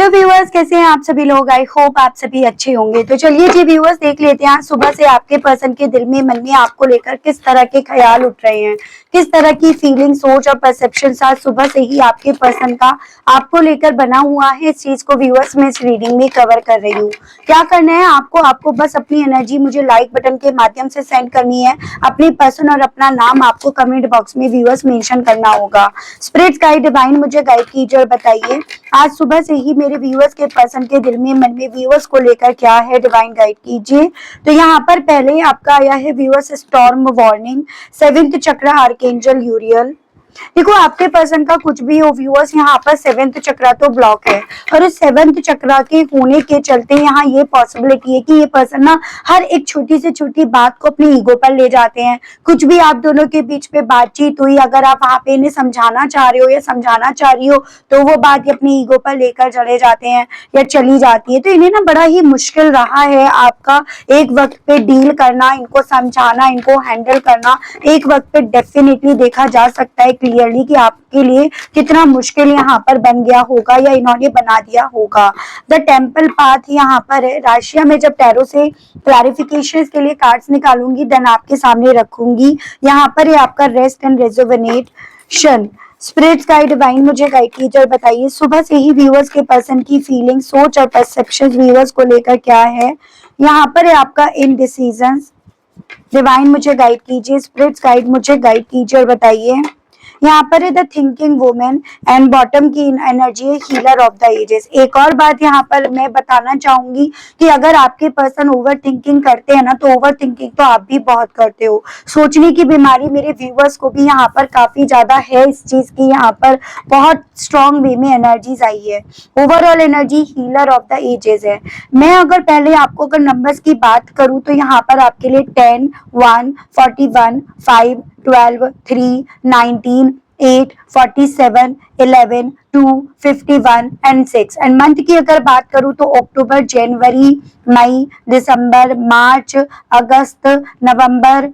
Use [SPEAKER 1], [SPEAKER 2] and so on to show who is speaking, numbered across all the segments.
[SPEAKER 1] Hello viewers, कैसे हैं आप सभी लोग। आई होप आप सभी अच्छे होंगे। तो चलिए जी व्यूअर्स, देख लेते हैं आज सुबह से आपके पर्सन के दिल में, मन में आपको लेकर किस तरह के ख्याल उठ रहे हैं, किस तरह की फीलिंग, सोच और परसेप्शन आज सुबह से ही आपके पर्सन का आपको लेकर बना हुआ है। इस चीज को व्यूअर्स मैं इस रीडिंग में कवर कर रही हूँ। क्या करना है आपको बस अपनी एनर्जी मुझे लाइक बटन के माध्यम से सेंड करनी है। अपनी पर्सन और अपना नाम आपको कमेंट बॉक्स में व्यूअर्स मेंशन करना होगा। स्पिरिट गाइड डिवाइन मुझे गाइड कीजिए और बताइए आज सुबह से ही मेरे व्यूअर्स के पर्सन के दिल में, मन में व्यूअर्स को लेकर क्या है। डिवाइन गाइड कीजिए। तो यहाँ पर पहले आपका आया है व्यूअर्स स्टॉर्म वार्निंग, 7th चक्र आर्कएंजल यूरियल। देखो आपके पर्सन का कुछ भी हो व्यूअर्स, यहाँ पर 7th चक्र तो ब्लॉक है और उस 7th चक्र के होने के चलते यहाँ ये पॉसिबिलिटी है कि ये पर्सन ना हर एक छोटी से छोटी बात को अपनी ईगो पर ले जाते हैं। कुछ भी आप दोनों के बीच में बातचीत हुई, अगर आप वहां पे इन्हें समझाना चाह रहे हो या समझाना चाह रही हो तो वो बात अपनी ईगो पर लेकर चले जाते हैं या चली जाती है। तो इन्हें ना बड़ा ही मुश्किल रहा है आपका एक वक्त पे डील करना, इनको समझाना, इनको हैंडल करना। एक वक्त पे डेफिनेटली देखा जा सकता है क्लियरली कि आपके लिए कितना मुश्किल यहाँ पर बन गया होगा या इन्होंने बना दिया होगा। द टेम्पल पाथ यहाँ पर है। राशिया में जब टैरो से क्लैरिफिकेशन के लिए कार्ड्स निकालूंगी देन आपके सामने रखूंगी। यहाँ पर है आपका rest and rejuvenation. Spirits guide divine मुझे गाइड कीजिए और बताइए सुबह से ही व्यूअर्स के पर्सन की फीलिंग, सोच और परसेप्शन व्यूअर्स को लेकर क्या है। यहाँ पर है आपका इनडिसीजन। डिवाइन मुझे गाइड कीजिए, स्पिरिट्स गाइड मुझे गाइड कीजिए और बताइए। यहाँ पर है the thinking women and bottom की एनर्जी है हीलर ऑफ द एजेस। एक और बात यहाँ पर मैं बताना चाहूंगी कि अगर आपके पर्सन ओवर थिंकिंग करते हैं ना, तो ओवर थिंकिंग तो आप भी बहुत करते हो। सोचने की बीमारी मेरे व्यूवर्स को भी यहाँ पर काफी ज्यादा है। इस चीज की यहाँ पर बहुत स्ट्रॉन्ग वे में एनर्जीज आई है। Overall energy healer of the ages है। मैं अगर पहले आपको अगर नंबर्स की बात करूं तो यहाँ पर आपके लिए 10, 1, 41, 5, 12, 3, 19, 8, 47, 11, 2, 51 एंड 6। एंड मंथ की अगर बात करूं तो अक्टूबर, जनवरी, मई, दिसंबर, मार्च, अगस्त, नवंबर,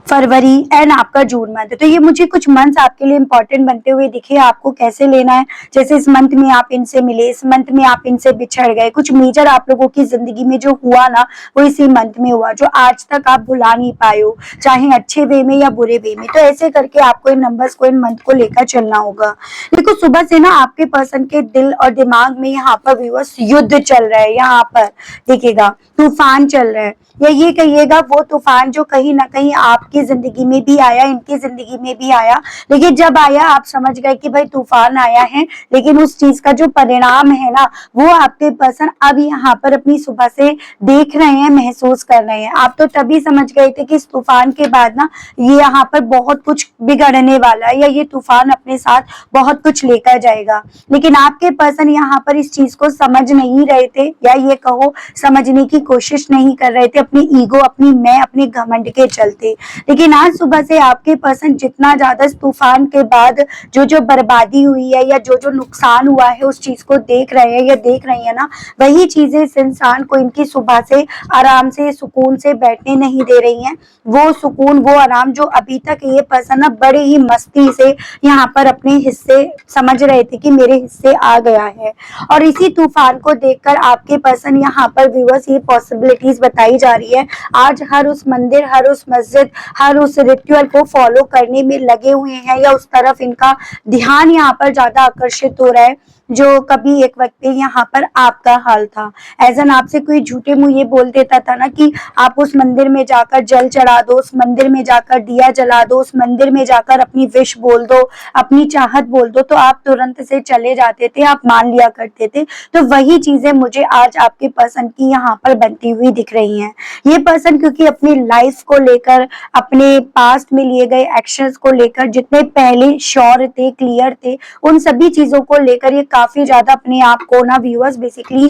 [SPEAKER 1] फरवरी एंड आपका जून मंथ। तो ये मुझे कुछ मंथ्स आपके लिए इंपॉर्टेंट बनते हुए दिखे। आपको कैसे लेना है, जैसे इस मंथ में आप इनसे मिले, इस मंथ में आप इनसे बिछड़ गए, कुछ मेजर आप लोगों की जिंदगी में जो हुआ ना वो इसी मंथ में हुआ, जो आज तक आप भुला नहीं पाए हो, चाहे अच्छे वे में या बुरे वे में। तो ऐसे करके आपको इन नंबर्स को, इन मंथ को लेकर चलना होगा। देखो सुबह से ना आपके पर्सन के दिल और दिमाग में यहाँ पर व्यूअर्स युद्ध चल रहा है। यहाँ पर देखिएगा तूफान चल रहा है, या ये कहिएगा वो तूफान जो कहीं ना कहीं आपकी जिंदगी में भी आया, इनकी जिंदगी में भी आया। लेकिन जब आया आप समझ गए कि भाई तूफान आया है, लेकिन उस चीज का जो परिणाम है ना वो आपके पर्सन अब यहाँ पर अपनी सुबह से देख रहे हैं, महसूस कर रहे हैं। आप तो तभी समझ गए थे कि इस तूफान के बाद ना ये यहाँ पर बहुत कुछ बिगड़ने वाला है, या ये तूफान अपने साथ बहुत कुछ लेकर जाएगा। लेकिन आपके पर्सन यहाँ पर इस चीज को समझ नहीं रहे थे, या ये कहो समझने की कोशिश नहीं कर रहे थे, अपनी ईगो, अपनी मैं, अपने घमंड के चलते। लेकिन आज सुबह से आपके पर्सन जितना ज्यादा इस तूफान के बाद जो जो बर्बादी हुई है या जो जो नुकसान हुआ है उस चीज को देख रहे हैं या देख रही है ना, वही चीजें इस इंसान को इनकी सुबह से आराम से, सुकून से बैठने नहीं दे रही हैं। वो सुकून, वो आराम जो अभी तक ये पर्सन ना बड़े ही मस्ती से यहाँ पर अपने हिस्से समझ रहे थे कि मेरे हिस्से आ गया है। और इसी तूफान को देखकर आपके पर्सन यहाँ पर व्यूअर्स ये पॉसिबिलिटीज बताई जा रही है। आज हर उस मंदिर, हर उस मस्जिद, हर उस रिचुअल को फॉलो करने में लगे हुए हैं, या उस तरफ इनका ध्यान यहाँ पर ज्यादा आकर्षित हो रहा है जो कभी एक वक्त पे यहाँ पर आपका हाल था। एजन आपसे कोई झूठे मुंह ये बोल देता था ना कि आप उस मंदिर में जाकर जल चढ़ा दो, उस मंदिर में जाकर दिया जला दो, उस मंदिर में जाकर अपनी विश बोल दो, अपनी चाहत बोल दो, तो आप तुरंत से चले जाते थे, आप मान लिया करते थे। तो वही चीजें मुझे आज आपके पर्सन की यहाँ पर बनती हुई दिख रही हैं। ये पर्सन क्योंकि अपनी लाइफ को लेकर, अपने पास्ट में लिए गए एक्शंस को लेकर जितने पहले श्योर थे, क्लियर थे, उन सभी चीजों को लेकर ये काफी ज्यादा अपने आप को ना व्यूअर्स बेसिकली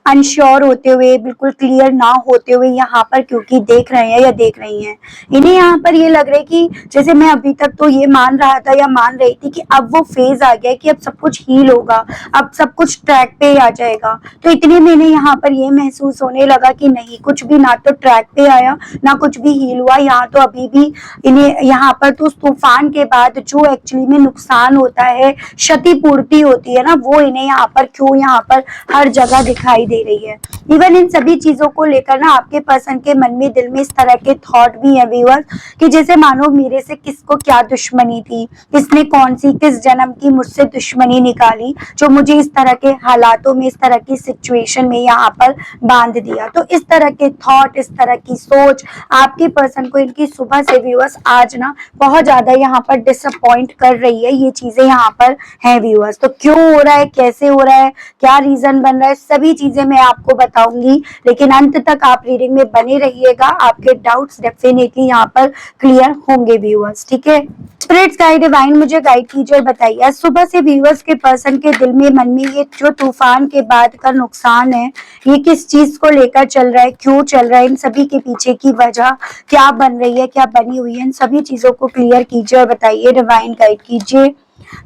[SPEAKER 1] अनश्योर होते हुए, बिल्कुल क्लियर ना होते हुए यहाँ पर क्योंकि देख रहे हैं या देख रही हैं। इन्हें यहाँ पर ये लग रहा है कि जैसे मैं अभी तक तो ये मान रहा था या मान रही थी कि अब वो फेज आ गया है कि अब सब कुछ हील होगा, अब सब कुछ ट्रैक पे आ जाएगा। तो इतने में इन्हें यहाँ पर ये महसूस होने लगा कि नहीं, कुछ भी ना तो ट्रैक पे आया ना कुछ भी हील हुआ। यहाँ तो अभी भी इन्हें यहाँ पर तो उस तूफान के बाद जो एक्चुअली में नुकसान होता है, क्षतिपूर्ति होती है ना, वो इन्हें यहाँ पर क्यों यहाँ पर हर जगह दिखाई दे रही है। इवन इन सभी चीजों को लेकर ना आपके पर्सन के मन में, दिल में इस तरह के थॉट भी है व्यूअर्स कि जैसे मानो मेरे से किसको क्या दुश्मनी थी, किसने कौन सी किस जन्म की मुझसे दुश्मनी निकाली जो मुझे इस तरह के हालातों में, इस तरह की सिचुएशन में यहाँ पर बांध दिया। तो इस तरह के थॉट, इस तरह की सोच आपके पर्सन को इनकी सुबह से व्यूअर्स आज ना बहुत ज्यादा यहाँ पर डिसअपॉइंट कर रही है। ये चीजें यहाँ पर हैं व्यूअर्स। तो क्यों हो रहा है, कैसे हो रहा है, क्या रीजन बन रहा है, सभी चीजें मैं आपको बताऊंगी, लेकिन अंत तक आप रीडिंग में बने रहिएगा। आपके डाउट्स डेफिनेटली यहाँ पर क्लियर होंगे व्यूअर्स, ठीक है। स्पिरिट्स गाइड, डिवाइन मुझे गाइड कीजिए और बताइए आज सुबह से व्यूअर्स के पर्सन के दिल में, मन में ये जो तूफान के बाद का नुकसान है, ये किस चीज को लेकर चल रहा है, क्यों चल रहा है, इन सभी के पीछे की वजह क्या बन रही है, क्या बनी हुई है, इन सभी चीजों को क्लियर कीजिए और बताइए, डिवाइन गाइड कीजिए।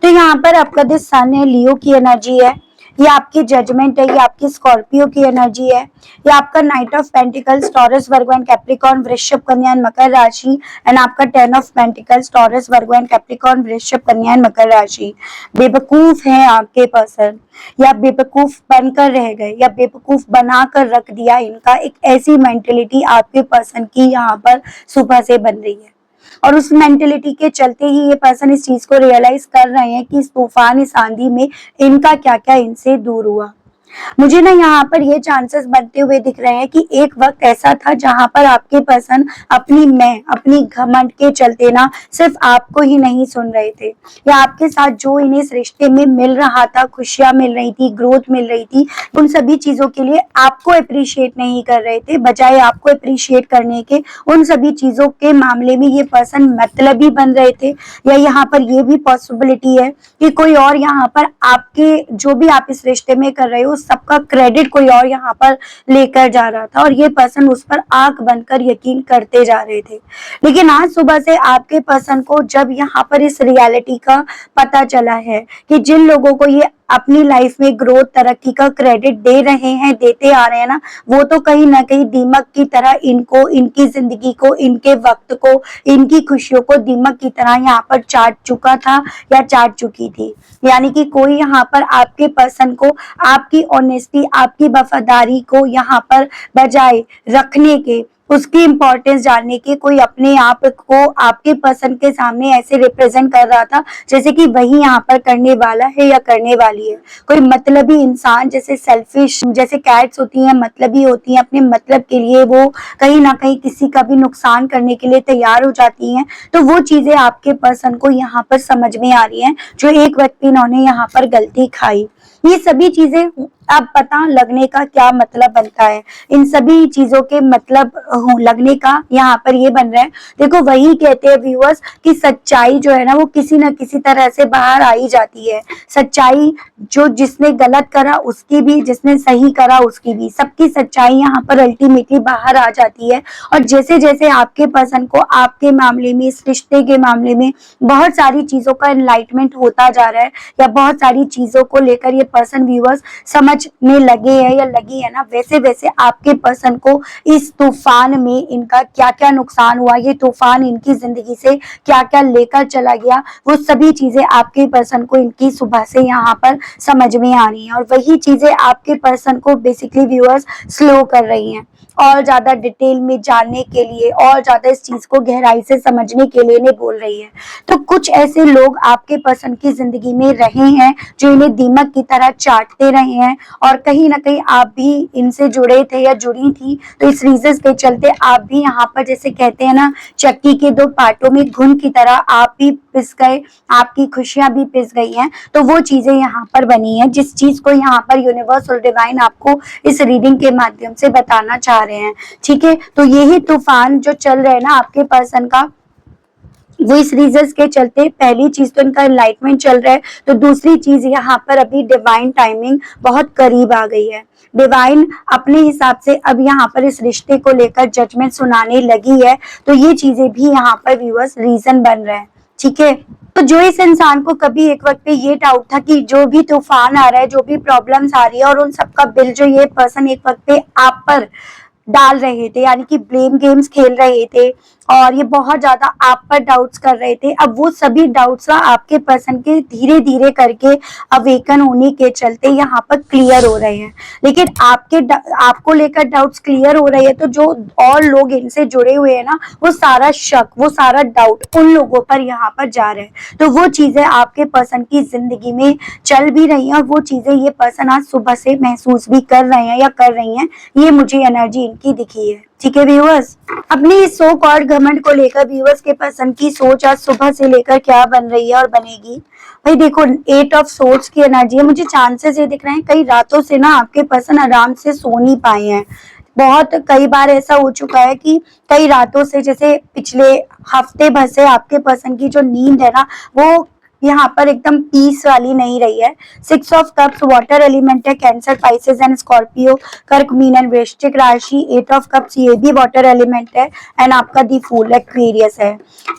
[SPEAKER 1] तो यहाँ पर आपका जो सन है, लियो की एनर्जी है, ये आपकी जजमेंट है, ये आपकी स्कॉर्पियो की एनर्जी है, ये आपका night of pentacles, taurus, Virgo and Capricorn, वृषभ, कन्या एंड मकर राशि, एंड आपका ten of pentacles, taurus, Virgo and Capricorn, वृषभ, कन्या एंड मकर राशि। बेवकूफ है आपके पर्सन, या बेवकूफ बनकर रह गए, या बेवकूफ बनाकर रख दिया इनका, एक ऐसी मेंटेलिटी आपके पर्सन की यहाँ पर सुबह से बन रही है। और उस मेंटेलिटी के चलते ही ये पर्सन इस चीज को रियलाइज कर रहे हैं कि इस तूफान, इस आंधी में इनका क्या क्या इनसे दूर हुआ। मुझे ना यहाँ पर ये चांसेस बनते हुए दिख रहे हैं कि एक वक्त ऐसा था जहां पर आपके पर्सन अपनी घमंड के चलते ना सिर्फ आपको ही नहीं सुन रहे थे, या आपके साथ जो इन्हें इस रिश्ते में मिल रहा था, खुशियां मिल रही थी, ग्रोथ मिल रही थी, उन सभी चीजों के लिए आपको अप्रिशिएट नहीं कर रहे थे। बजाय आपको अप्रिशिएट करने के, उन सभी चीजों के मामले में ये पर्सन मतलबी बन रहे थे। या यहाँ पर ये भी पॉसिबिलिटी है कि कोई और यहाँ पर आपके जो भी आप इस रिश्ते में कर रहे हो सबका क्रेडिट कोई और यहाँ पर लेकर जा रहा था, और ये पर्सन उस पर आंख बनकर यकीन करते जा रहे थे। लेकिन आज सुबह से आपके पर्सन को जब यहाँ पर इस रियलिटी का पता चला है कि जिन लोगों को ये अपनी लाइफ में ग्रोथ, तरक्की का क्रेडिट दे रहे हैं, देते आ रहे हैं ना, वो तो कहीं ना कहीं दीमक की तरह इनको, इनकी जिंदगी को, इनके वक्त को, इनकी खुशियों को दीमक की तरह यहाँ पर चाट चुका था या चाट चुकी थी। यानी कि कोई यहाँ पर आपके पर्सन को आपकी ऑनेस्टी, आपकी वफादारी को यहाँ पर बजाय रखने के, उसकी इंपॉर्टेंस जानने के, कोई अपने आप को आपके पर्सन के सामने ऐसे रिप्रेजेंट कर रहा था जैसे कि वही यहाँ पर करने वाला है या करने वाली है। कोई मतलबी इंसान, जैसे सेल्फिश, जैसे कैट्स होती हैं, मतलबी होती हैं, अपने मतलब के लिए वो कहीं ना कहीं किसी का भी नुकसान करने के लिए तैयार हो जाती हैं। तो वो चीजें आपके पर्सन को यहाँ पर समझ में आ रही हैं, जो एक व्यक्ति इन्होंने यहाँ पर गलती खाई। ये सभी चीजें अब पता लगने का क्या मतलब बनता है, इन सभी चीजों के मतलब लगने का यहाँ पर ये बन रहा है। देखो, वही कहते हैं व्यूअर्स कि सच्चाई जो है ना, वो किसी न किसी तरह से बाहर आ ही जाती है। सच्चाई जो जिसने गलत करा उसकी भी, जिसने सही करा उसकी भी, सबकी सच्चाई यहाँ पर अल्टीमेटली बाहर आ जाती है। और जैसे जैसे आपके पर्सन को आपके मामले में, इस रिश्ते के मामले में बहुत सारी चीजों का एनलाइटमेंट होता जा रहा है, या बहुत सारी चीजों को लेकर ये पर्सन व्यूअर्स समझने लगे हैं या लगी है ना, वैसे वैसे आपके पर्सन को इस तूफान में इनका क्या क्या नुकसान हुआ, ये तूफान इनकी जिंदगी से क्या क्या लेकर चला गया, वो सभी चीजें आपके पर्सन को इनकी सुबह से यहाँ पर समझ में आ रही हैं। और वही चीजें आपके पर्सन को बेसिकली व्यूअर्स स्लो कर रही हैं, और ज्यादा डिटेल में जानने के लिए, और ज्यादा इस चीज को गहराई से समझने के लिए इन्हें बोल रही है। तो कुछ ऐसे लोग आपके पर्सन की जिंदगी में रहे हैं जो इन्हें दीमक की तरह चाटते रहे हैं, और कहीं ना कहीं आप भी इनसे जुड़े थे या जुड़ी थी। तो इस रीजन के चलते आप भी यहाँ पर, जैसे कहते हैं ना, चक्की के दो पार्टों में घुन की तरह आप भी पिस गए, आपकी खुशियां भी पिस गई हैं। तो वो चीजें यहाँ पर बनी है, जिस चीज को यहाँ पर यूनिवर्स और डिवाइन आपको इस रीडिंग के माध्यम से बताना चाह रहे हैं। ठीक है, तो यही तूफान जो चल रहे हैं ना आपके पर्सन का, वो इस रीजंस के चलते, पहली चीज तो इनका एनलाइटमेंट चल रहा है, तो दूसरी चीज यहाँ पर अभी डिवाइन टाइमिंग बहुत करीब आ गई है। डिवाइन अपने हिसाब से अब यहाँ पर इस रिश्ते को लेकर जजमेंट सुनाने लगी है, तो ये चीजें भी यहाँ पर व्यूअर्स रीजन बन रहे हैं। ठीक है, तो जो इस इंसान को कभी एक वक्त पे ये डाउट था कि जो भी तूफान आ रहा है, जो भी प्रॉब्लम्स आ रही है, और उन सबका बिल जो ये पर्सन एक वक्त पे आप पर डाल रहे थे, यानी कि ब्लेम गेम्स खेल रहे थे और ये बहुत ज्यादा आप पर डाउट्स कर रहे थे, अब वो सभी डाउट्स आपके पर्सन के धीरे धीरे करके अवेकन होने के चलते यहाँ पर क्लियर हो रहे हैं। लेकिन आपको लेकर डाउट्स क्लियर हो रहे हैं, तो जो और लोग इनसे जुड़े हुए हैं ना, वो सारा शक, वो सारा डाउट उन लोगों पर यहाँ पर जा रहे हैं। तो वो चीजें आपके पर्सन की जिंदगी में चल भी रही हैं और वो चीजें ये पर्सन आज सुबह से महसूस भी कर रहे हैं या कर रही हैं, ये मुझे एनर्जी इनकी दिखी है। ठीक है व्यूअर्स, अपनी इस सो कॉल्ड घमंड को लेकर व्यूअर्स के पर्सन की सोच आज सुबह से लेकर क्या बन रही है और बनेगी। भाई देखो, 8 ऑफ सोर्ड्स की एनर्जी है, मुझे चांसेस ये दिख रहे हैं कई रातों से ना आपके पर्सन आराम से सो नहीं पाए हैं। बहुत कई बार ऐसा हो चुका है कि कई रातों से, जैसे पिछले हफ्ते भर से आपके पर्सन की जो नींद है ना, वो यहाँ पर एकदम पीस वाली नहीं रही है। 6 ऑफ कप्स वाटर एलिमेंट है, कैंसर, पाइसेस एंड स्कॉर्पियो, कर्क, मीन एंड वृश्चिक राशि। 8 ऑफ कप्स ये भी वाटर एलिमेंट है एंड आपका दी फूल एक्वेरियस है।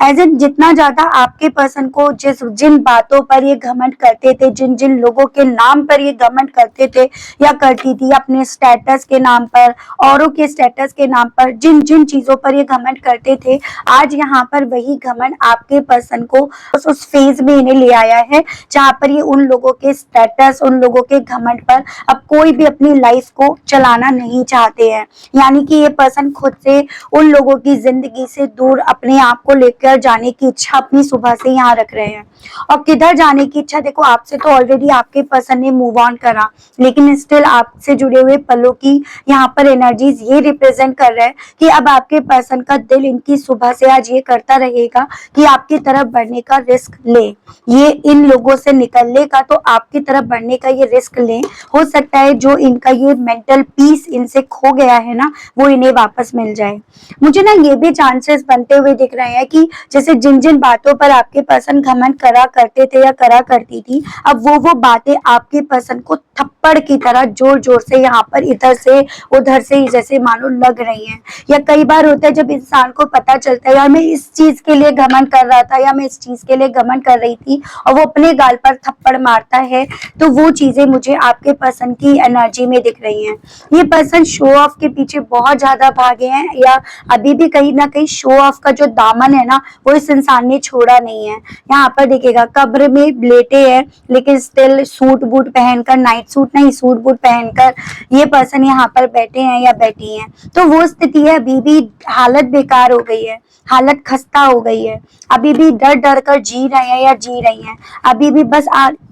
[SPEAKER 1] एज इन जितना ज्यादा आपके पर्सन को जिन बातों पर ये घमंड करते थे, जिन जिन लोगों के नाम पर ये घमंड करते थे या करती थी, अपने स्टेटस के नाम पर, औरों के स्टेटस के नाम पर, जिन जिन चीजों पर ये घमंड करते थे, आज यहाँ पर वही घमंड आपके पर्सन को उस फेज में ले आया है जहां पर ये उन लोगों के स्टेटस, उन लोगों के घमंड पर अब कोई भी अपनी लाइफ को चलाना नहीं चाहते हैं। यानी कि ये पर्सन खुद से उन लोगों की जिंदगी से दूर अपने आप को लेकर जाने की इच्छा अपनी सुबह से यहाँ रख रहे हैं। और किधर जाने की इच्छा, देखो आपसे तो ऑलरेडी आपके पर्सन ने मूव ऑन करा, लेकिन स्टिल आपसे जुड़े हुए पलों की यहाँ पर एनर्जीज ये रिप्रेजेंट कर रहा है कि अब आपके पर्सन का दिल इनकी सुबह से आज ये करता रहेगा कि आपकी तरफ बढ़ने का रिस्क ले, ये इन लोगों से निकलने का, तो आपकी तरफ बढ़ने का ये रिस्क लें। हो सकता है जो इनका ये मेंटल पीस इनसे खो गया है ना, वो इन्हें वापस मिल जाए। मुझे ना ये भी चांसेस बनते हुए दिख रहे हैं कि जैसे जिन जिन बातों पर आपके पर्सन घमंड करा करते थे या करा करती थी, अब वो बातें आपके पर्सन को थप्पड़ की तरह जोर जोर से यहाँ पर इधर से उधर से जैसे मानो लग रही हैं। या कई बार होता है जब इंसान को पता चलता है यार मैं इस चीज के लिए घमंड कर रहा था या मैं इस चीज के लिए घमंड कर रही थी, और वो अपने गाल पर थप्पड़ मारता है, तो वो चीजें मुझे आपके पर्सन की एनर्जी में दिख रही हैं। ये पर्सन शो ऑफ के पीछे बहुत ज्यादा भागे हैं, या अभी भी कहीं ना कहीं शो ऑफ का जो दामन है ना, वो इस इंसान ने छोड़ा नहीं है। यहाँ पर देखिएगा कब्र में लेटे हैं, लेकिन स्टिल सूट बूट पहनकर, नाइट सूट नहीं सूट बूट पहनकर ये पर्सन यहाँ पर बैठे हैं या बैठी हैं। तो वो स्थिति है, अभी भी हालत बेकार हो गई है, हालत खस्ता हो गई है, अभी भी डर डर कर जी रहे हैं या जी रही हैं, अभी भी बस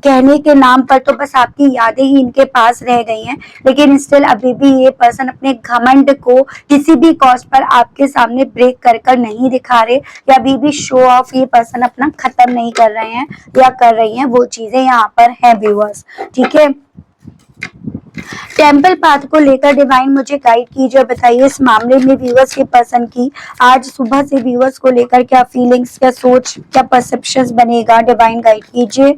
[SPEAKER 1] कहने के नाम पर तो बस आपकी यादें ही इनके पास रह गई हैं। लेकिन स्टिल अभी भी ये पर्सन अपने घमंड को किसी भी कॉस्ट पर आपके सामने ब्रेक कर कर नहीं दिखा रहे, या अभी भी शो ऑफ ये पर्सन अपना खत्म नहीं कर रहे हैं या कर रही हैं, वो चीजें यहाँ पर है व्यूअर्स। ठीक है, टेम्पल पाथ को लेकर डिवाइन मुझे गाइड कीजिए और बताइए इस मामले में व्यूअर्स के पर्सन की आज सुबह से व्यूअर्स को लेकर क्या फीलिंग्स, क्या सोच, क्या परसेप्शंस बनेगा, डिवाइन गाइड कीजिए।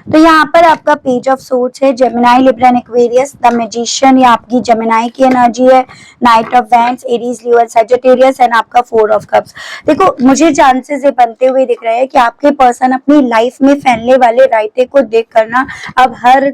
[SPEAKER 1] तो यहाँ पर आपका पेज ऑफ सोच है, Gemini, Libra and Aquarius, the magician, ये आपकी जेमिनाई की एनर्जी है, night of wands, Aries, Leo, Sagittarius and आपका 4 ऑफ कप्स। देखो मुझे चांसेस ये बनते हुए दिख रहे हैं कि आपके पर्सन अपनी लाइफ में फैलने वाले रायते को देख कर ना अब हर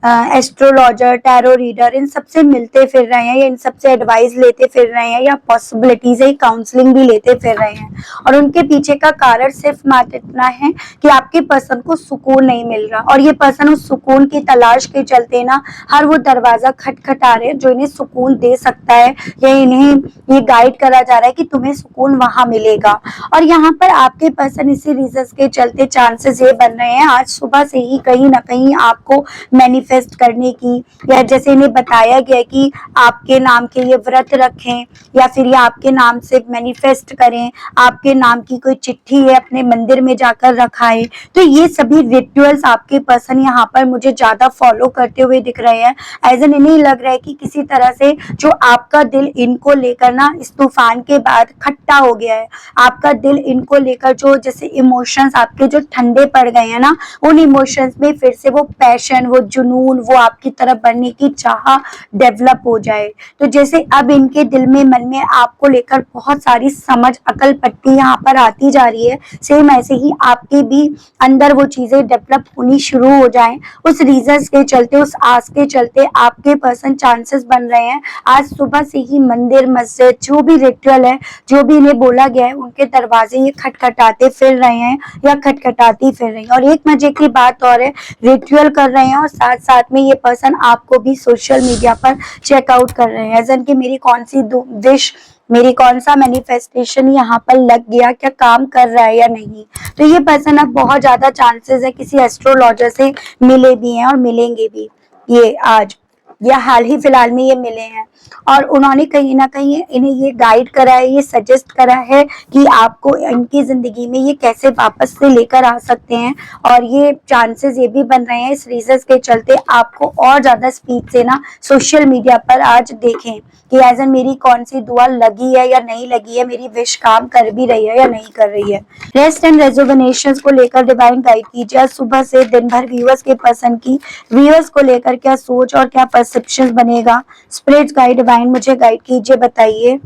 [SPEAKER 1] एस्ट्रोलॉजर, टैरो रीडर, इन सबसे मिलते फिर रहे हैं, या इन सबसे एडवाइस लेते फिर रहे हैं, या पॉसिबिलिटीज है काउंसलिंग भी लेते फिर रहे हैं। और उनके पीछे का कारण सिर्फ मात्र इतना है कि आपके पर्सन को सुकून नहीं मिल रहा, और ये पर्सन उस सुकून की तलाश के चलते ना हर वो दरवाजा खटखटा रहे हैं जो इन्हें सुकून दे सकता है, या इन्हें ये गाइड करा जा रहा है कि तुम्हें सुकून वहां मिलेगा। और यहाँ पर आपके पर्सन इसी रीजन के चलते चांसेस ये बन रहे हैं आज सुबह से ही कहीं ना कहीं आपको मैनिफेस्ट करने की, या जैसे इन्हें बताया गया कि आपके नाम के ये व्रत रखें, या फिर ये आपके नाम से मैनिफेस्ट करें, आपके नाम की कोई चिट्ठी है अपने मंदिर में जाकर रखाएं। तो ये सभी रिचुअल्स आपके पर्सन यहाँ पर मुझे ज्यादा फॉलो करते हुए दिख रहे हैं। एज एन इन्हें लग रहा है कि किसी तरह से जो आपका दिल इनको लेकर ना इस तूफान के बाद खट्टा हो गया है, आपका दिल इनको लेकर जो जैसे इमोशंस आपके जो ठंडे पड़ गए हैं ना, उन इमोशंस में फिर से वो पैशन, वो जुनून, वो आपकी तरफ बढ़ने की चाह डेवलप हो जाए। तो जैसे अब इनके दिल में मन में आपको लेकर बहुत सारी समझ अकल पट्टी यहाँ पर आती जा रही है, सेम ऐसे ही आपके भी अंदर वो चीजें डेवलप होनी शुरू हो जाएं। उस रीजन के चलते, उस आस के चलते आपके पर्सन चांसेस बन रहे हैं आज सुबह से ही मंदिर, मस्जिद, जो भी रिचुअल है, जो भी इन्हें बोला गया है, उनके दरवाजे ये खटखटाते फिर रहे हैं या खटखटाती फिर रही हैं। और एक मजे की बात और है, रिचुअल कर रहे हैं और साथ साथ में ये पर्सन आपको भी सोशल मीडिया पर चेकआउट कर रहे हैं, एज कि मेरी कौन सी विश, मेरी कौन सा मैनिफेस्टेशन यहाँ पर लग गया, क्या काम कर रहा है या नहीं। तो ये पर्सन अब बहुत ज्यादा चांसेस है किसी एस्ट्रोलॉजर से मिले भी हैं और मिलेंगे भी, ये आज या हाल ही फिलहाल में ये मिले हैं। और उन्होंने कहीं ना कहीं इन्हें ये गाइड करा है, ये सजेस्ट करा है कि आपको इनकी जिंदगी में ये कैसे वापस से लेकर आ सकते हैं। और ये चांसेस ये भी बन रहे हैं इस रीजन के चलते आपको और ज्यादा स्पीड से ना सोशल मीडिया पर आज देखें कि एज एन मेरी कौन सी दुआ लगी है या नहीं लगी है, मेरी विश काम कर भी रही है या नहीं कर रही है। रेस्ट एंड रेजुवेनेशन को लेकर डिवाइन गाइड कीजिए। आज सुबह से दिन भर व्यूअर्स के पर्सन की व्यूअर्स को लेकर क्या सोच और क्या परसेप्शन बनेगा, स्पिरिट गाइड डिवाइन मुझे गाइड कीजिए, बताइए।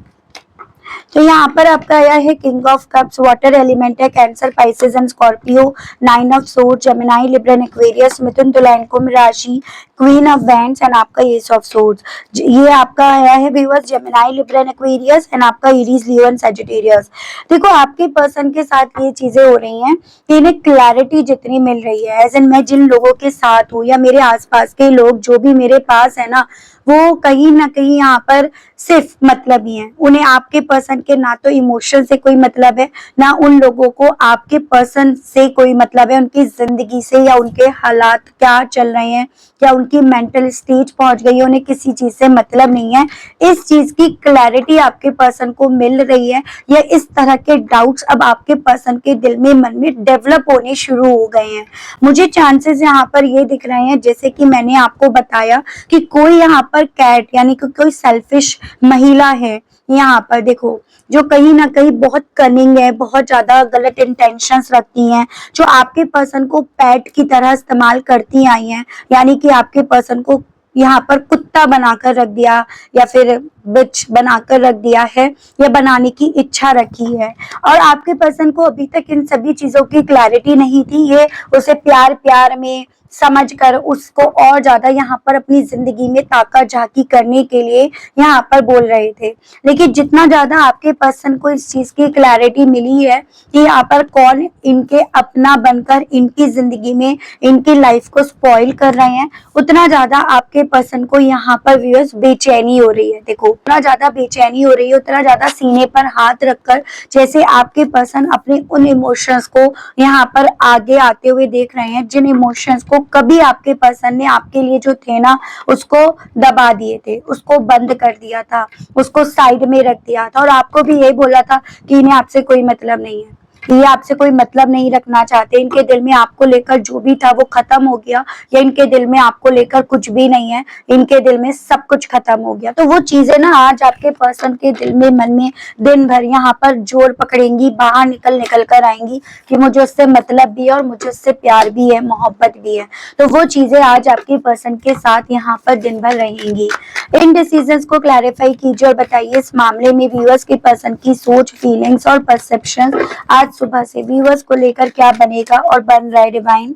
[SPEAKER 1] तो यहाँ पर आपका आया है king of cups, water element है, Cancer, Pisces and Scorpio, nine of sword, Gemini, Libra and Aquarius, Mithun, Tula and Kumbh राशि, क्वीन ऑफ वैंड्स एंड आपका एस ऑफ सोर्ड्स। ये आपका आया है viewers Gemini, Libra and Aquarius and आपका एरीज, लियो एंड सजिटेरियस। देखो आपके पर्सन के साथ ये चीजें हो रही हैं कि इन्हें क्लैरिटी जितनी मिल रही है, एज एन मैं जिन लोगों के साथ हूँ या मेरे आसपास के लोग जो भी मेरे पास है ना, वो कहीं ना कहीं यहाँ पर सिर्फ मतलब ही है। उन्हें आपके पर्सन के ना तो इमोशन से कोई मतलब है, ना उन लोगों को आपके पर्सन से कोई मतलब है, उनकी जिंदगी से या उनके हालात क्या चल रहे हैं, क्या उनकी मेंटल स्टेज पहुंच गई है, उन्हें किसी चीज से मतलब नहीं है। इस चीज की क्लैरिटी आपके पर्सन को मिल रही है, या इस तरह के डाउट्स अब आपके पर्सन के दिल में, मन में डेवलप होने शुरू हो गए हैं। मुझे चांसेस यहाँ पर ये दिख रहे हैं, जैसे कि मैंने आपको बताया कि कोई यहाँ पर कैट यानी कि कोई सेल्फिश महिला है यहाँ पर, देखो जो कहीं ना कहीं बहुत कनिंग है, बहुत ज्यादा गलत इंटेंशंस रखती हैं, जो आपके पर्सन को पेट की तरह इस्तेमाल करती आई हैं, यानी कि आपके पर्सन को यहाँ पर कुत्ता बनाकर रख दिया या फिर बिच बनाकर रख दिया है, या बनाने की इच्छा रखी है। और आपके पर्सन को अभी तक इन सभी चीजों की क्लैरिटी नहीं थी, ये उसे प्यार प्यार में समझकर उसको और ज्यादा यहाँ पर अपनी जिंदगी में ताका झाकी करने के लिए यहाँ पर बोल रहे थे। लेकिन जितना ज्यादा आपके पर्सन को इस चीज की क्लैरिटी मिली है कि यहाँ पर कौन इनके अपना बनकर इनकी जिंदगी में इनकी लाइफ को स्पॉइल कर रहे हैं, उतना ज्यादा आपके पर्सन को यहाँ पर व्यूअर्स बेचैनी हो रही है। देखो उतना ज्यादा बेचैनी हो रही है, उतना ज्यादा सीने पर हाथ रखकर जैसे आपके पर्सन अपने उन इमोशंस को यहाँ पर आगे आते हुए देख रहे हैं, जिन इमोशंस को कभी आपके पर्सन ने आपके लिए जो थे ना उसको दबा दिए थे, उसको बंद कर दिया था, उसको साइड में रख दिया था, और आपको भी यही बोला था कि इन्हें आपसे कोई मतलब नहीं है, ये आपसे कोई मतलब नहीं रखना चाहते, इनके दिल में आपको लेकर जो भी था वो खत्म हो गया, या इनके दिल में आपको लेकर कुछ भी नहीं है, इनके दिल में सब कुछ खत्म हो गया। तो वो चीजें ना आज आपके पर्सन के दिल में, मन में दिन भर यहाँ पर जोर पकड़ेंगी, बाहर निकल निकल कर आएंगी कि मुझे उससे मतलब भी है और मुझे उससे प्यार भी है, मोहब्बत भी है। तो वो चीजें आज आपके पर्सन के साथ यहाँ पर दिन भर रहेंगी। इन डिसीजंस को क्लैरिफाई कीजिए और बताइए इस मामले में व्यूअर्स के पर्सन की सोच, फीलिंग्स और परसेप्शन आज सुबह से व्यूअर्स को लेकर क्या बनेगा और बन रहा है डिवाइन।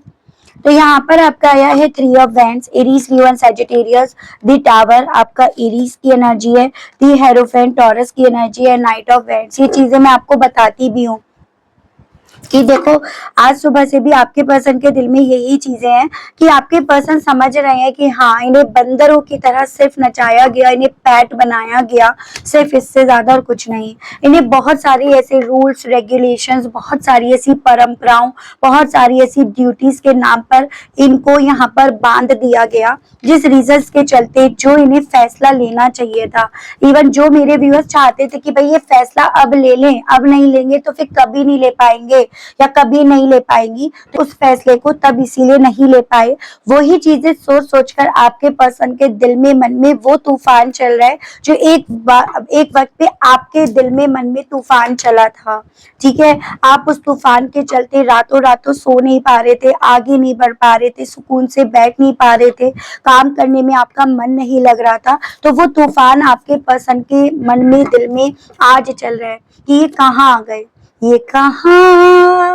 [SPEAKER 1] तो यहाँ पर आपका आया है three of wands, Aries, Leo and Sagittarius, the tower आपका एरीज की एनर्जी है, द हेरोफेंट टॉरस की एनर्जी है, नाइट ऑफ वैंड्स। ये चीजें मैं आपको बताती भी हूँ कि देखो आज सुबह से भी आपके पर्सन के दिल में यही चीजें हैं कि आपके पर्सन समझ रहे हैं कि हाँ, इन्हें बंदरों की तरह सिर्फ नचाया गया, इन्हें पैट बनाया गया, सिर्फ इससे ज्यादा और कुछ नहीं। इन्हें बहुत सारी ऐसे रूल्स रेगुलेशंस, बहुत सारी ऐसी परंपराओं, बहुत सारी ऐसी ड्यूटीज के नाम पर इनको यहाँ पर बांध दिया गया, जिस रीजन के चलते जो इन्हें फैसला लेना चाहिए था, इवन जो मेरे व्यूअर्स चाहते थे कि भाई ये फैसला अब ले लें, अब नहीं लेंगे तो फिर कभी नहीं ले पाएंगे या कभी नहीं ले पाएंगी, तो उस फैसले को तब इसीलिए नहीं ले पाए। वही चीजें सोच सोचकर आपके पर्सन के दिल में मन में वो तूफान चल रहा है जो एक वक्त पे आपके दिल में मन में तूफान चला था। ठीक है, आप उस तूफान के चलते रातों रातों सो नहीं पा रहे थे, आगे नहीं बढ़ पा रहे थे, सुकून से बैठ नहीं पा रहे थे, काम करने में आपका मन नहीं लग रहा था। तो वो तूफान आपके पर्सन के मन में दिल में आज चल रहा है कि ये कहाँ आ गए, ये कहाँ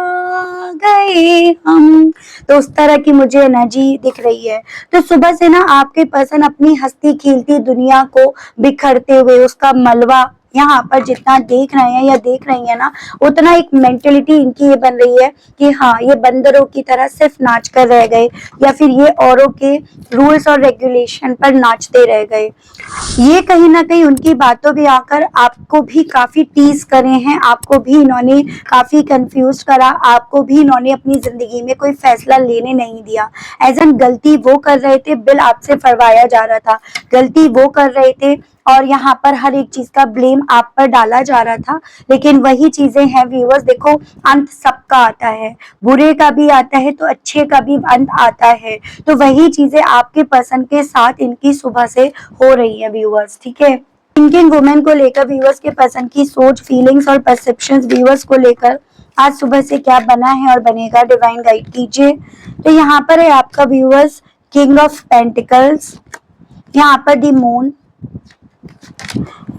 [SPEAKER 1] गए हम। तो उस तरह की मुझे एनर्जी दिख रही है। तो सुबह से ना आपके पर्सन अपनी हंसती खिलती दुनिया को बिखरते हुए, उसका मलबा यहाँ पर जितना देख रहे हैं या देख रही है ना, उतना एक मेंटेलिटी इनकी ये बन रही है कि हाँ, ये बंदरों की तरह सिर्फ नाच कर रह गए या फिर ये औरों के रूल्स और रेगुलेशन पर नाचते रह गए। ये कहीं ना कहीं उनकी बातों में आकर आपको भी काफी टीज करे हैं, आपको भी इन्होंने काफी कंफ्यूज करा, आपको भी इन्होंने अपनी जिंदगी में कोई फैसला लेने नहीं दिया। एज एन गलती वो कर रहे थे, बिल आपसे फरवाया जा रहा था, गलती वो कर रहे थे और यहाँ पर हर एक चीज का ब्लेम आप पर डाला जा रहा था। लेकिन वही चीजें हैं व्यूअर्स, देखो अंत सबका आता है, बुरे का भी आता है तो अच्छे का भी अंत आता है। तो वही चीजें आपके पर्सन के साथ इनकी सुबह से हो रही है व्यूअर्स। ठीक है, थिंकिंग वुमेन को लेकर व्यूअर्स के पर्सन की सोच, फीलिंग्स और परसेप्शंस व्यूअर्स को लेकर आज सुबह से क्या बना है और बनेगा, डिवाइन गाइड कीजिए। तो यहाँ पर है आपका व्यूअर्स किंग ऑफ पेंटिकल्स, यहाँ पर द मून,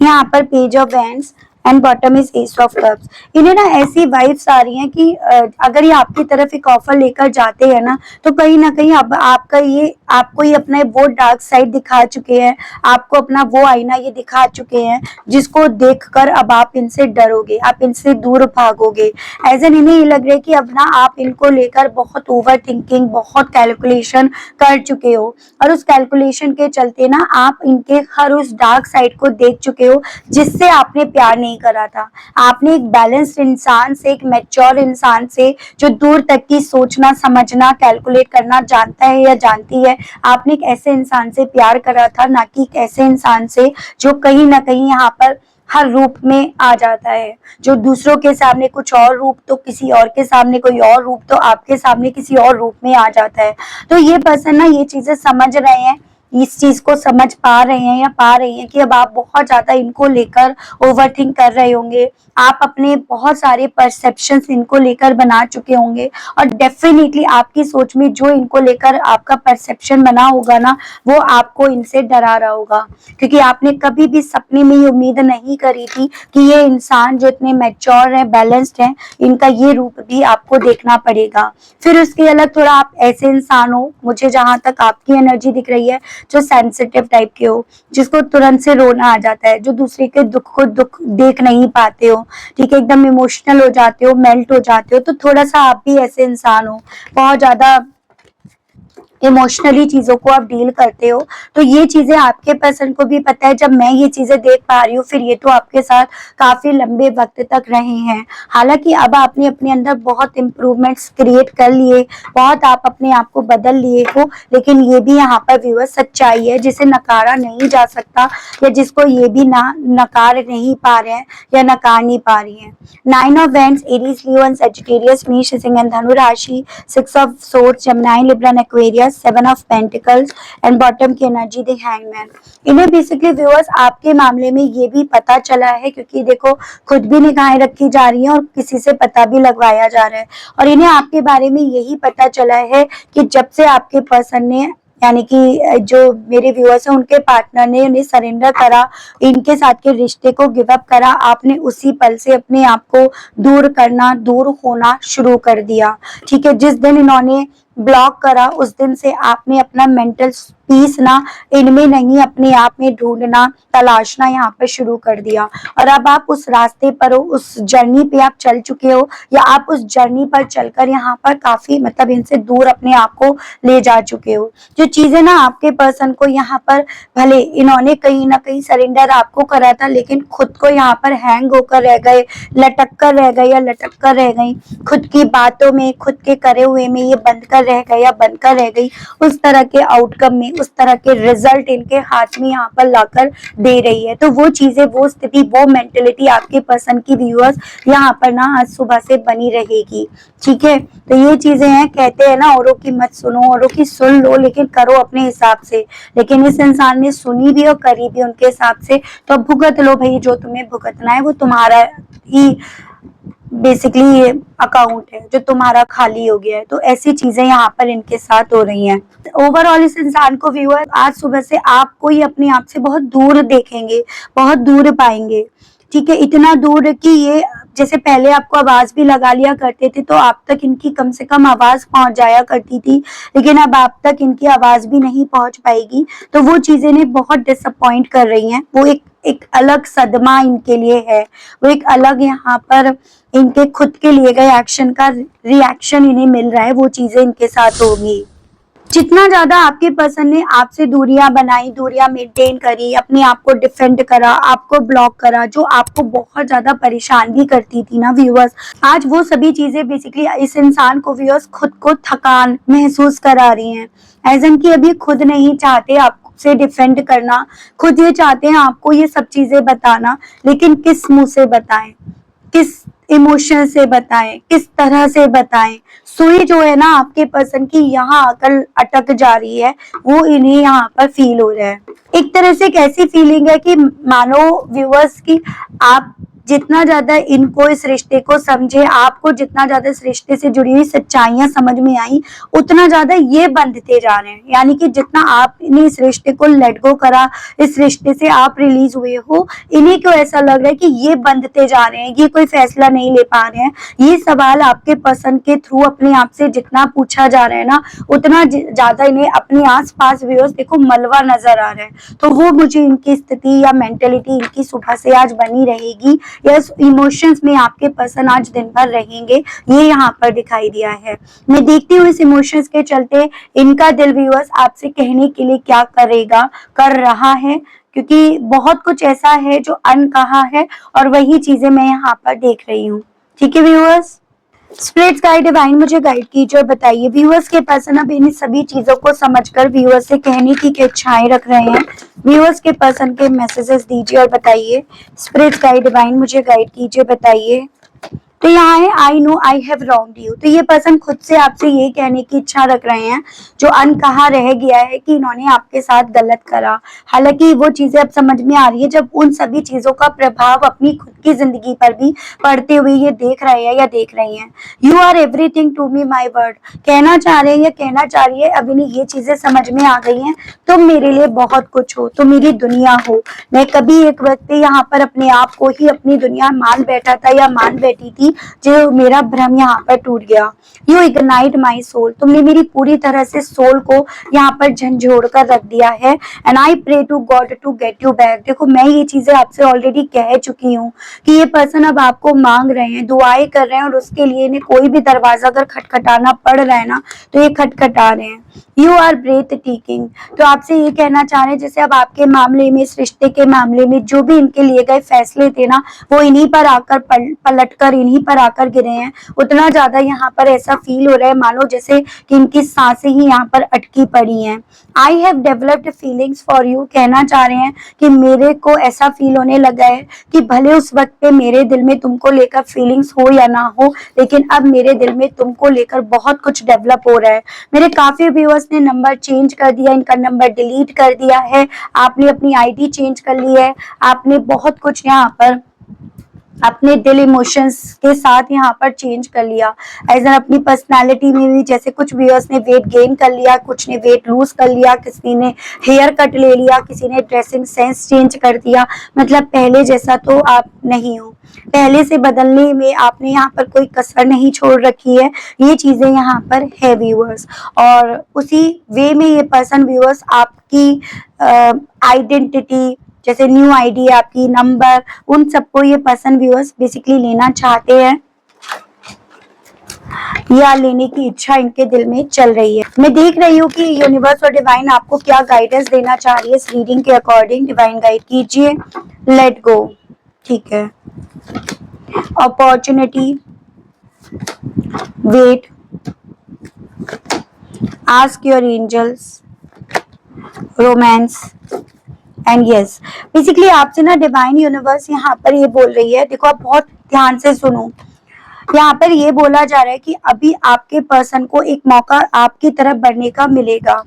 [SPEAKER 1] यहाँ पर page of wands and bottom is S of cups. इन्हें ना ऐसी वाइब्स आ रही हैं कि अगर ये आपकी तरफ एक ऑफर लेकर जाते हैं ना, तो कहीं ना कहीं अब आपको ये अपना वो डार्क साइड दिखा चुके हैं, आपको अपना वो आईना ये दिखा चुके हैं जिसको देखकर अब आप इनसे डरोगे, आप इनसे दूर भागोगे। एज एन इन्हें ये लग रहा है कि अब ना आप इनको लेकर बहुत ओवर थिंकिंग, बहुत कैलकुलेशन कर चुके हो और उस कैलकुलेशन के चलते ना आप इनके हर उस डार्क साइड को देख चुके हो जिससे आपने प्यार नहीं करा था। आपने एक बैलेंस्ड इंसान से, एक मैच्योर इंसान से जो दूर तक की सोचना, समझना, कैलकुलेट करना जानता है या जानती है, आपने एक ऐसे इंसान से प्यार करा था, ना कि एक ऐसे इंसान से जो कहीं ना कहीं यहाँ पर हर रूप में आ जाता है, जो दूसरों के सामने कुछ और रूप तो किसी और के सामने कोई और रूप तो आपके सामने किसी और रूप में आ जाता है। तो ये पर्सन ना ये चीजें समझ रहे हैं, इस चीज को समझ पा रहे हैं या पा रही हैं कि अब आप बहुत ज्यादा इनको लेकर ओवरथिंक कर रहे होंगे, आप अपने बहुत सारे परसेप्शंस इनको लेकर बना चुके होंगे और डेफिनेटली आपकी सोच में जो इनको लेकर आपका परसेप्शन बना होगा ना, वो आपको इनसे डरा रहा होगा, क्योंकि आपने कभी भी सपने में ये उम्मीद नहीं करी थी कि ये इंसान जो इतने मैच्योर है, बैलेंस्ड है, इनका ये रूप भी आपको देखना पड़ेगा। फिर उसके अलग थोड़ा आप ऐसे इंसान हो, मुझे जहां तक आपकी एनर्जी दिख रही है, जो सेंसिटिव टाइप के हो, जिसको तुरंत से रोना आ जाता है, जो दूसरे के दुख को दुख देख नहीं पाते हो, ठीक है, एकदम इमोशनल हो जाते हो, मेल्ट हो जाते हो। तो थोड़ा सा आप भी ऐसे इंसान हो, बहुत ज्यादा इमोशनली चीजों को आप डील करते हो। तो ये चीजें आपके पर्सन को भी पता है। जब मैं ये चीजें देख पा रही हूँ, फिर ये तो आपके साथ काफी लंबे वक्त तक रहे हैं। हालांकि अब आपने अपने अंदर बहुत इम्प्रूवमेंट्स क्रिएट कर लिए, बहुत आप अपने आप को बदल लिए हो, लेकिन ये भी यहाँ पर व्यूअर्स सच्चाई है जिसे नकारा नहीं जा सकता, या जिसको ये भी नकार नहीं पा रहे हैं या नकार नहीं पा रही है। 9 of wands, Aries, Leo and Sagittarius, मेष, सिंह एंड धनु राशि, 6 of swords, Gemini, Libra and Aquarius, 7 of pentacles and bottom की एनर्जी द हैंगमैन। इन्हें बेसिकली व्यूअर्स आपके मामले में ये भी पता चला है, क्योंकि देखो खुद भी निगाहें रखी जा रही हैं और किसी से पता भी लगवाया जा रहा है, और इन्हें आपके बारे में यही पता चला है कि जब से आपके पर्सन ने, यानी कि जो मेरे व्यूअर्स हैं, उनके पार्टनर ने उन्हें सरेंडर करा, इनके साथ के रिश्ते को गिव अप करा, आपने उसी पल से अपने आप को दूर होना शुरू कर दिया। ठीक है, जिस दिन इन्होंने ब्लॉक करा, उस दिन से आपने अपना मेंटल पीस ना इनमें नहीं, अपने आप में ढूंढना, तलाशना यहाँ पर शुरू कर दिया। और अब आप उस रास्ते पर हो, उस जर्नी पे आप चल चुके हो, या आप उस जर्नी पर चलकर यहाँ पर काफी मतलब इनसे दूर अपने आप को ले जा चुके हो। जो चीजें ना आपके पर्सन को यहाँ पर, भले इन्होंने कहीं ना कहीं सरेंडर आपको करा था, लेकिन खुद को यहाँ पर हैंग होकर रह गए, लटक कर रह गए या लटक कर रह गई, खुद की बातों में, खुद के करे हुए में ये बंद कर रह गए या बंद कर रह गई। उस तरह के आउटकम में, उस तरह के रिजल्ट इनके हाथ में यहाँ पर लाकर दे रही है। तो वो चीजें, वो स्थिति, वो मेंटेलिटी आपके पर्सन की व्यूअर्स यहाँ पर ना आज सुबह से बनी रहेगी। ठीक है, तो ये चीजें हैं, कहते हैं ना औरों की मत सुनो, औरों की सुन लो लेकिन करो अपने हिसाब से। लेकिन इस इंसान ने सुनी भी और करी भी उनके हिसाब से, तो भुगत लो भाई, जो तुम्हें भुगतना है वो तुम्हारा ही बेसिकली अकाउंट है जो तुम्हारा खाली हो गया है। तो ऐसी चीजें यहाँ पर इनके साथ हो रही हैं। ओवरऑल इस इंसान को व्यूअर आज सुबह से आपको ही अपने आप से बहुत दूर देखेंगे, बहुत दूर पाएंगे। ठीक है, इतना दूर कि ये जैसे पहले आपको आवाज भी लगा लिया करते थे तो आप तक इनकी कम से कम आवाज पहुंच जाया करती थी, लेकिन अब आप तक इनकी आवाज भी नहीं पहुंच पाएगी। तो वो चीजें इन्हें बहुत डिसअपॉइंट कर रही हैं। वो एक अलग सदमा इनके लिए है, वो एक अलग यहाँ पर इनके खुद के लिए गए एक्शन का रिएक्शन इन्हें मिल रहा है, वो चीजें इनके साथ होगी। जितना ज्यादा आपके पर्सन ने आपसे दूरियां बनाई, दूरियां मेंटेन करी, अपने आप को डिफेंड करा, आपको ब्लॉक करा, जो आपको बहुत ज्यादा परेशान भी करती थी ना व्यूअर्स, आज वो सभी चीजें बेसिकली इस इंसान को व्यूअर्स खुद को थकान महसूस करा रही हैं। एज एन की अभी खुद नहीं चाहते आपसे डिफेंड करना, खुद ये चाहते हैं आपको ये सब चीजें बताना, लेकिन किस मुंह से बताएं, किस इमोशन से बताएं, किस तरह से बताएं। सुई जो है ना आपके पर्सन की यहाँ आकर अटक जा रही है, वो इन्हें यहाँ पर फील हो रहा है। एक तरह से एक ऐसी फीलिंग है कि मानो व्यूअर्स की आप जितना ज्यादा इनको, इस रिश्ते को समझे, आपको जितना ज्यादा इस रिश्ते से जुड़ी हुई सच्चाइयां समझ में आई, उतना ज्यादा ये बंधते जा रहे हैं। यानी कि जितना आपने इस रिश्ते को लेट गो करा, इस रिश्ते से आप रिलीज हुए हो, इन्हीं को ऐसा लग रहा है कि ये बंधते जा रहे हैं, ये कोई फैसला नहीं ले पा रहे हैं। ये सवाल आपके पर्सन के थ्रू अपने आप से जितना पूछा जा रहा है ना, उतना ज्यादा इन्हें अपने आस पास व्यूअर्स देखो मलबा नजर आ रहा है। तो वो मुझे इनकी स्थिति या मेंटेलिटी इनकी सुबह से आज बनी रहेगी, यस इमोशंस में आपके पर्सन आज दिन भर रहेंगे, ये यहाँ पर दिखाई दिया है। मैं देखती हूँ इस इमोशंस के चलते इनका दिल व्यूअर्स आपसे कहने के लिए क्या करेगा, कर रहा है, क्योंकि बहुत कुछ ऐसा है जो अनकहा है और वही चीजें मैं यहाँ पर देख रही हूँ। ठीक है व्यूअर्स, स्प्लिट्स गाइड डिवाइन मुझे गाइड कीजिए और बताइए व्यूअर्स के पर्सन अब इन सभी चीजों को समझकर व्यूअर्स से कहने की क्या इच्छाएं रख रहे हैं। व्यूअर्स के पर्सन के मैसेजेस दीजिए और बताइए। स्प्लिट्स गाइड डिवाइन मुझे गाइड कीजिए, बताइए। तो यहाँ है I know I have wronged you. तो ये पर्सन खुद से आपसे ये कहने की इच्छा रख रहे हैं जो अनकहा रह गया है कि इन्होंने आपके साथ गलत करा। हालांकि वो चीजें अब समझ में आ रही है जब उन सभी चीजों का प्रभाव अपनी खुद की जिंदगी पर भी पड़ते हुए ये देख रहे हैं या देख रही हैं। You are everything to me my word, कहना चाह रहे हैं या कहना चाह रही है, अब इन्हें ये चीजें समझ में आ गई हैं। तुम मेरे लिए बहुत कुछ हो, तुम मेरी दुनिया हो। मैं कभी एक व्यक्ति यहाँ पर अपने आप को ही अपनी दुनिया मान बैठा था या मान बैठी थी, जो मेरा भ्रम यहाँ पर टूट गया। यू इग्नाइट माई सोल, तुमने मेरी पूरी तरह से सोल को यहाँ पर झंझोड़ कर रख दिया है। And I pray to God to get you back. देखो मैं ये चीजें आपसे ऑलरेडी कह चुकी हूँ कि ये पर्सन अब आपको मांग रहे हैं, दुआएं कर रहे हैं, और उसके लिए इन्हें कोई भी दरवाजा अगर खटखटाना पड़ रहा है ना तो ये खटखटा रहे हैं। यू आर ब्रेथ टेकिंग, तो आपसे ये कहना चाह रहे हैं जैसे अब आपके मामले में, इस रिश्ते के मामले में जो भी इनके लिए गए फैसले थे ना, वो इन्हीं पर आकर पलट कर इन्हीं पर आकर गिरे हैं। उतना ज्यादा यहाँ पर ऐसा फील हो रहा है मानो जैसे कि इनकी सांसें ही यहाँ पर अटकी पड़ी हैं। I have developed feelings for you, कहना चाह रहे हैं कि मेरे को ऐसा फील होने लगा है कि भले उस वक्त पे मेरे दिल में तुमको लेकर फीलिंग्स हो या ना हो, लेकिन अब मेरे दिल में तुमको लेकर बहुत कुछ डेवलप हो रहा है। मेरे काफी व्यूअर्स ने नंबर चेंज कर दिया, इनका नंबर डिलीट कर दिया है, आपने अपनी आईडी चेंज कर ली है, आपने बहुत कुछ यहाँ पर अपने दिल इमोशंस के साथ यहाँ पर चेंज कर लिया। एज अपनी पर्सनालिटी में भी जैसे कुछ व्यूअर्स ने वेट गेन कर लिया, कुछ ने वेट लूज कर लिया, किसी ने हेयर कट ले लिया, किसी ने ड्रेसिंग सेंस चेंज कर दिया। मतलब पहले जैसा तो आप नहीं हो, पहले से बदलने में आपने यहाँ पर कोई कसर नहीं छोड़ रखी है। ये चीजें यहाँ पर है व्यूअर्स, और उसी वे में ये पर्सन व्यूअर्स आपकी आइडेंटिटी, जैसे न्यू आईडी आपकी, नंबर, उन सबको ये पर्सन व्यूअर्स बेसिकली लेना चाहते हैं या लेने की इच्छा इनके दिल में चल रही है। मैं देख रही हूँ कि यूनिवर्स और डिवाइन आपको क्या गाइडेंस देना चाह रही है इस रीडिंग के अकॉर्डिंग। डिवाइन गाइड कीजिए। लेट गो, ठीक है। Opportunity, wait, ask your angels, romance and yes. Basically आपसे ना डिवाइन यूनिवर्स यहाँ पर ये बोल रही है, देखो आप बहुत ध्यान से सुनो। यहाँ पर ये बोला जा रहा है कि अभी आपके पर्सन को एक मौका आपकी तरफ बढ़ने का मिलेगा,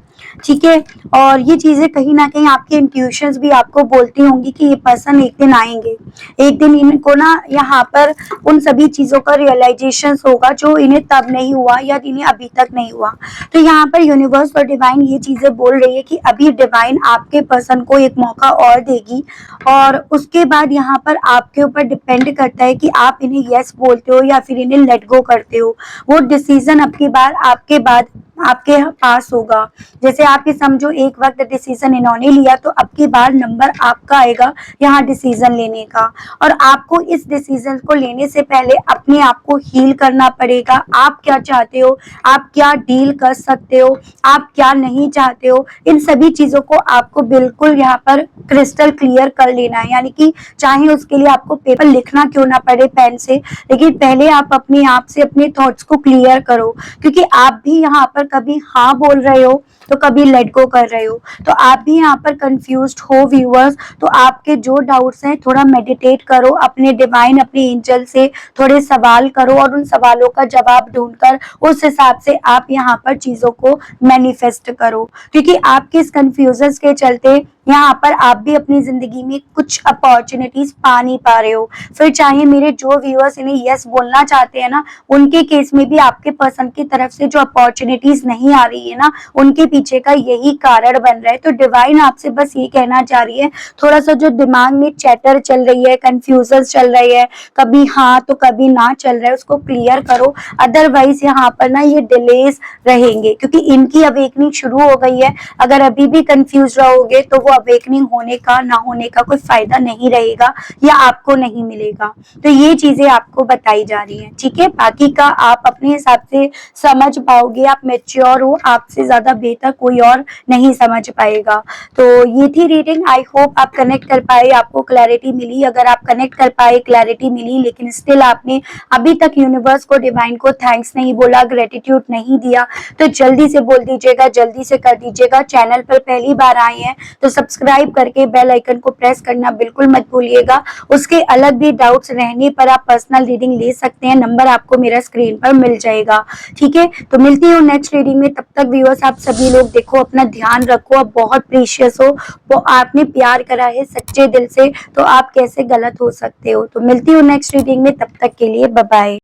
[SPEAKER 1] ठीक है। और ये चीजें कहीं ना कहीं आपके इंट्यूशंस भी आपको बोलती होंगी कि ये पर्सन एक दिन आएंगे, एक दिन इनको ना यहाँ पर उन सभी चीजों का रियलाइजेशन होगा जो इन्हें तब नहीं हुआ या इन्हें अभी तक नहीं हुआ। तो यहाँ पर यूनिवर्स और डिवाइन ये चीजें बोल रही है कि अभी डिवाइन आपके पर्सन को एक मौका और देगी, और उसके बाद यहाँ पर आपके ऊपर डिपेंड करता है कि आप इन्हें यस बोलते हो या फिर इन्हें लेट गो करते हो। वो डिसीजन अब की बार आपके बाद आपके पास होगा। जैसे आप ये समझो एक वक्त डिसीजन इन्होंने लिया, तो अब की बार नंबर आपका आएगा यहाँ डिसीजन लेने का, और आपको इस डिसीजन को लेने से पहले अपने आप को हील करना पड़ेगा। आप क्या चाहते हो, आप क्या डील कर सकते हो, आप क्या नहीं चाहते हो, इन सभी चीजों को आपको बिल्कुल यहाँ पर क्रिस्टल क्लियर कर लेना है। यानी कि चाहे उसके लिए आपको पेपर लिखना क्यों ना पड़े पेन से, लेकिन पहले आप अपने आप से अपने थॉट्स को क्लियर करो, क्योंकि आप भी यहाँ पर कभी हाँ बोल रहे हो तो कभी लेट गो कर रहे हो, तो आप भी यहाँ पर कंफ्यूज्ड हो व्यूअर्स। तो आपके जो डाउट्स हैं थोड़ा मेडिटेट करो, अपने डिवाइन, अपने एंजल से थोड़े सवाल करो, और उन सवालों का जवाब ढूंढकर उस हिसाब से आप यहाँ पर चीजों को मैनिफेस्ट करो, क्योंकि आपके इस कंफ्यूजन के चलते यहाँ पर आप भी अपनी जिंदगी में कुछ अपॉर्चुनिटीज पा नहीं पा रहे हो। फिर चाहे मेरे जो व्यूअर्स इन्हें यस बोलना चाहते हैं ना, उनके केस में भी आपके पर्सन की तरफ से जो अपॉर्चुनिटीज नहीं आ रही है ना, उनके पीछे का यही कारण बन रहा है। तो डिवाइन आपसे बस ये कहना चाह रही है, थोड़ा सा जो दिमाग में चैटर चल रही है, कंफ्यूजन चल रही है, कभी हाँ तो कभी ना चल रहा है, उसको क्लियर करो। अदरवाइज यहाँ पर ना ये डिलेस रहेंगे, क्योंकि इनकी अवेकनिंग शुरू हो गई है। अगर अभी भी कंफ्यूज रहोगे तो वो अवेकनिंग होने का ना होने का कोई फायदा नहीं रहेगा, या आपको नहीं मिलेगा। तो ये चीजें आपको बताई जा रही है, ठीक है। बाकी का आप अपने हिसाब से समझ पाओगे, आप मैच्योर हो, आपसे ज्यादा बेहतर कोई और नहीं समझ पाएगा। तो ये थी रीडिंग। आई होप आप कनेक्ट कर पाए, आपको क्लैरिटी मिली। अगर आप कनेक्ट कर पाए, क्लैरिटी मिली, लेकिन स्टिल आपने अभी तक यूनिवर्स को, डिवाइन को थैंक्स नहीं बोला, ग्रेटिट्यूड नहीं दिया, तो जल्दी से बोल दीजिएगा, जल्दी से कर दीजिएगा। चैनल पर पहली बार आए हैं तो सब्सक्राइब करके बेल आइकन को प्रेस करना बिल्कुल मत भूलिएगा। उसके अलग भी डाउट्स रहने पर आप पर्सनल रीडिंग ले सकते हैं, नंबर आपको मेरा स्क्रीन पर मिल जाएगा, ठीक है। तो मिलती हूँ नेक्स्ट रीडिंग में, तब तक व्यूअर्स आप सभी लोग देखो, अपना ध्यान रखो, आप बहुत प्रीशियस हो, वो आपने प्यार करा है सच्चे दिल से, तो आप कैसे गलत हो सकते हो। तो मिलती हूँ नेक्स्ट रीडिंग में, तब तक के लिए बाय बाय।